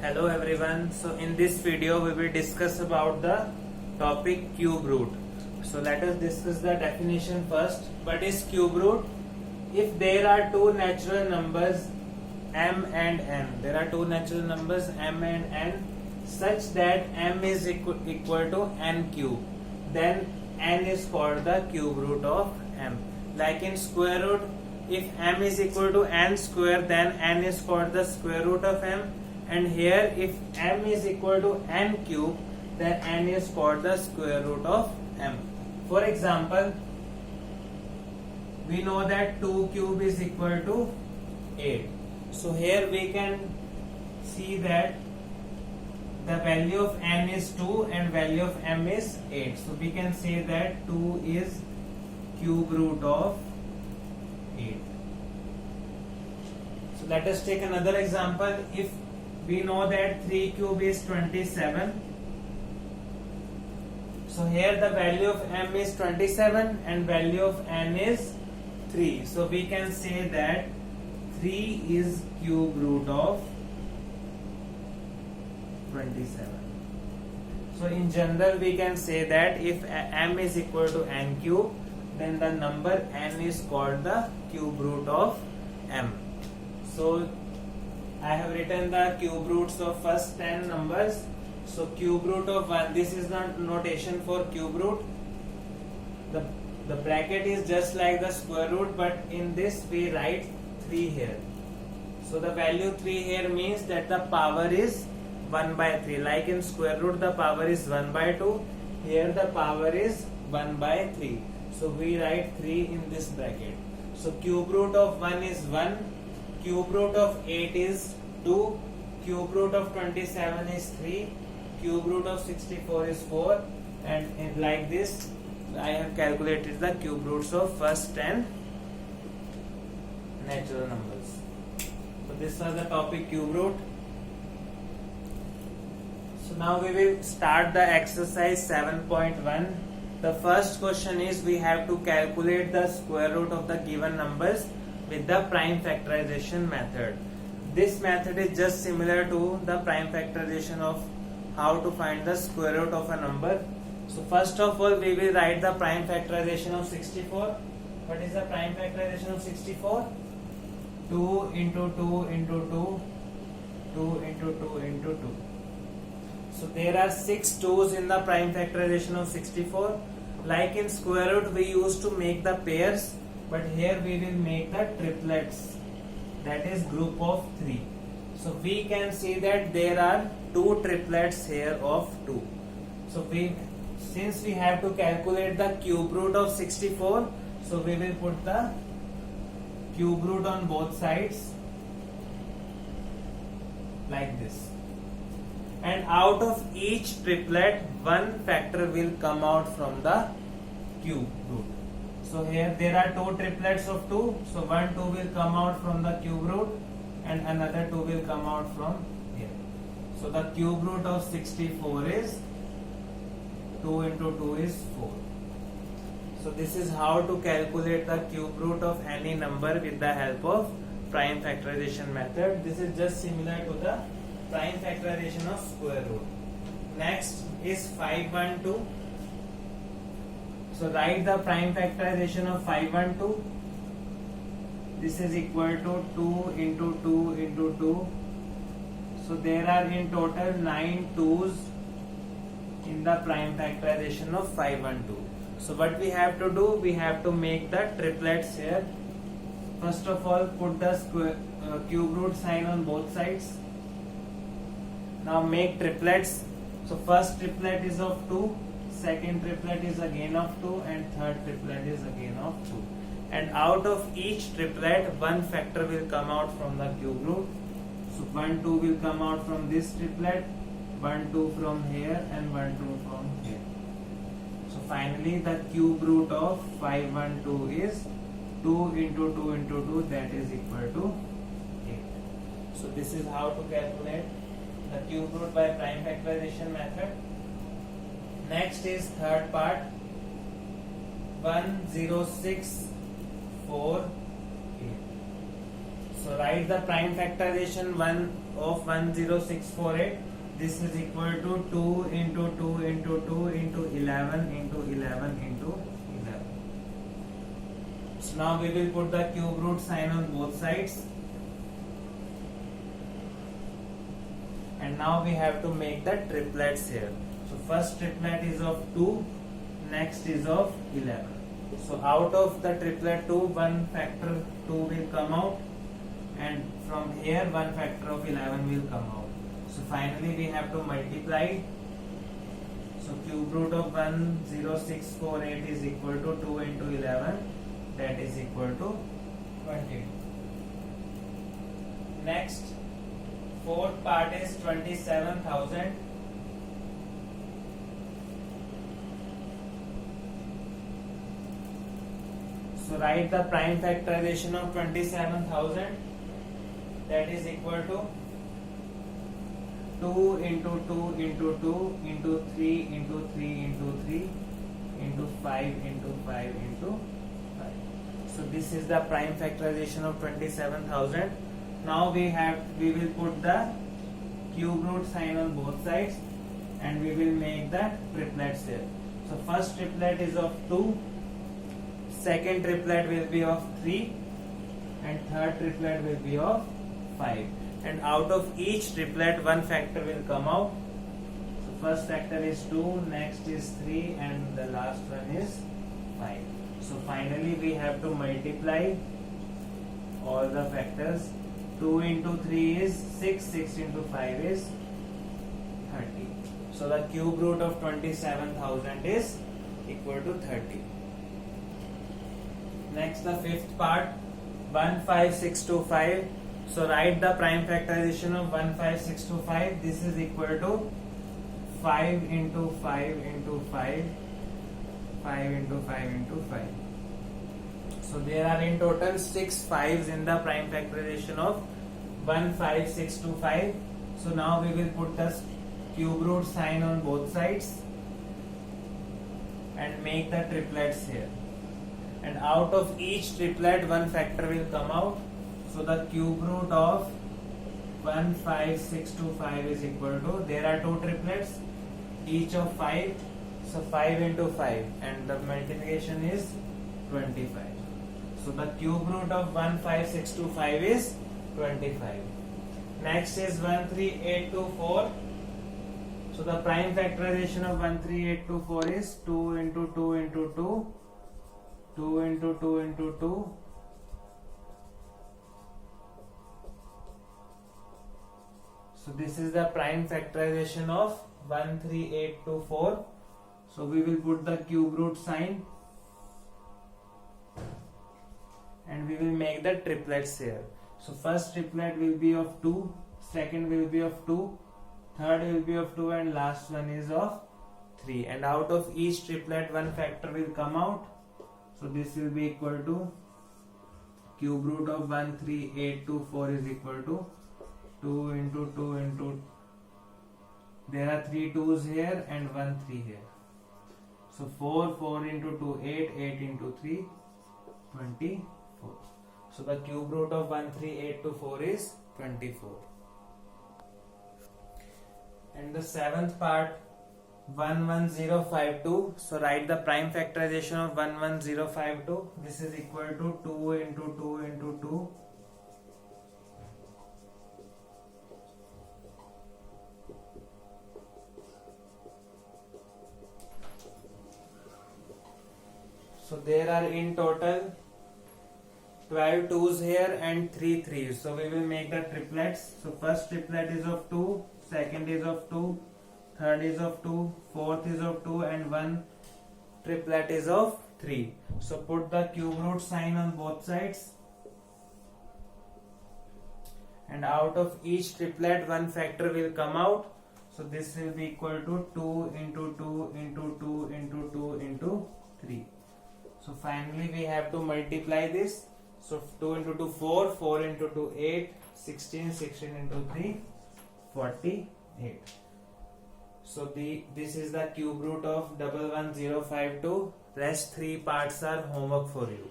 Hello everyone. So in this video we will discuss about the topic cube root. So let us discuss the definition first. What is cube root? If there are two natural numbers m and n, there are two natural numbers m and n such that m is equal to n cube, then n is called the cube root of m. Like in square root, if m is equal to n square, then n is called the square root of m. And here if m is equal to n cube, then n is called the square root of m. For example, we know that 2 cube is equal to 8. So here we can see that the value of n is 2 and value of m is 8. So we can say that 2 is cube root of 8. So let us take another example. If we know that 3 cube is 27. So here the value of m is 27 and value of n is 3. So we can say that 3 is cube root of 27. So in general we can say that if m is equal to n cube, then the number n is called the cube root of m. So I have written the cube roots of first 10 numbers. So cube root of 1, this is the notation for cube root. The bracket is just like the square root, but in this we write 3 here. So the value 3 here means that the power is 1 by 3. Like in square root the power is 1 by 2. Here the power is 1 by 3. So we write 3 in this bracket. So cube root of 1 is 1. Cube root of 8 is 2. Cube root of 27 is 3. Cube root of 64 is 4. And like this, I have calculated the cube roots of first 10 natural numbers. So this was the topic cube root. So now we will start the exercise 7.1. The first question is we have to calculate the square root of the given numbers with the prime factorization method. This method is just similar to the prime factorization of how to find the square root of a number. So first of all we will write the prime factorization of 64. What is the prime factorization of 64? 2 into 2 into 2, 2 into 2 into 2. So there are 6 2's in the prime factorization of 64. Like in square root we used to make the pairs, but here we will make the triplets, that is group of 3. So we can see that there are 2 triplets here of 2. So since we have to calculate the cube root of 64, so we will put the cube root on both sides like this. And out of each triplet, one factor will come out from the cube root. So here there are 2 triplets of 2. So 1 2 will come out from the cube root and another 2 will come out from here. So the cube root of 64 is 2 into 2 is 4. So this is how to calculate the cube root of any number with the help of prime factorization method. This is just similar to the prime factorization of square root. Next is 512. So write the prime factorization of 512. This is equal to 2 into 2 into 2. So there are in total 9 2's in the prime factorization of 512. So what we have to do, we have to make the triplets here. First of all, put the cube root sign on both sides. Now make triplets. So first triplet is of 2, second triplet is again of 2, and third triplet is again of 2. And out of each triplet, one factor will come out from the cube root. So 1 2 will come out from this triplet, 1 2 from here, and 1 2 from here. So finally the cube root of 512 is 2 into 2 into 2, that is equal to 8. So this is how to calculate the cube root by prime factorization method. Next is third part, 1 0 6 4 8. So write the prime factorization 1 of 10648. This is equal to 2 into 2 into 2 into 11 into 11 into 11. So now we will put the cube root sign on both sides. And now we have to make the triplets here. So first triplet is of 2, next is of 11. So out of the triplet 2, one factor 2 will come out, and from here one factor of 11 will come out. So finally we have to multiply. So cube root of 10648 is equal to 2 into 11, that is equal to 22. Next, fourth part is 27,000. So write the prime factorization of 27,000, that is equal to 2 into 2 into 2 into 3 into 3 into 3 into 5 into 5 into 5. So this is the prime factorization of 27,000. Now we will put the cube root sign on both sides, and we will make the triplets here. So first triplet is of 2, second triplet will be of 3, and third triplet will be of 5. And out of each triplet one factor will come out. So first factor is 2, next is 3, and the last one is 5. So finally we have to multiply all the factors. 2 into 3 is 6, 6 into 5 is 30. So the cube root of 27,000 is equal to 30. Next, the fifth part, 15625. So write the prime factorization of 15625. This is equal to 5 into 5 into 5, 5 into 5 into 5. So there are in total 6 5s in the prime factorization of 15625. So now we will put the cube root sign on both sides and make the triplets here. And out of each triplet one factor will come out. So the cube root of 15625 is equal to, there are two triplets, each of 5. So 5 into 5, and the multiplication is 25. So the cube root of 15625 is 25. Next is 13824. So the prime factorization of 13824 is 2 into 2 into 2, 2 into 2 into 2, so this is the prime factorization of 13824. So we will put the cube root sign and we will make the triplets here. So first triplet will be of 2, second will be of 2, third will be of 2, and last one is of 3. And out of each triplet one factor will come out. So this will be equal to, cube root of 13824 is equal to 2 into 2 into, there are 3 2's here and 1 3 here. So 4, 4 into 2, 8, 8 into 3, 24. So the cube root of 13824 is 24. And the seventh part, 11052. So write the prime factorization of 11052. This is equal to 2 into 2 into 2. So there are in total 12 2's here and 3 3's. So we will make the triplets. So first triplet is of 2, second is of 2, third is of 2, fourth is of 2, and one triplet is of 3. So put the cube root sign on both sides. And out of each triplet one factor will come out. So this will be equal to 2 into 2 into 2 into 2 into 3. So finally we have to multiply this. So 2 into 2 4, 4 into 2 8, 16, 16 into 3 48. So this is the cube root of 11052. Rest 3 parts are homework for you.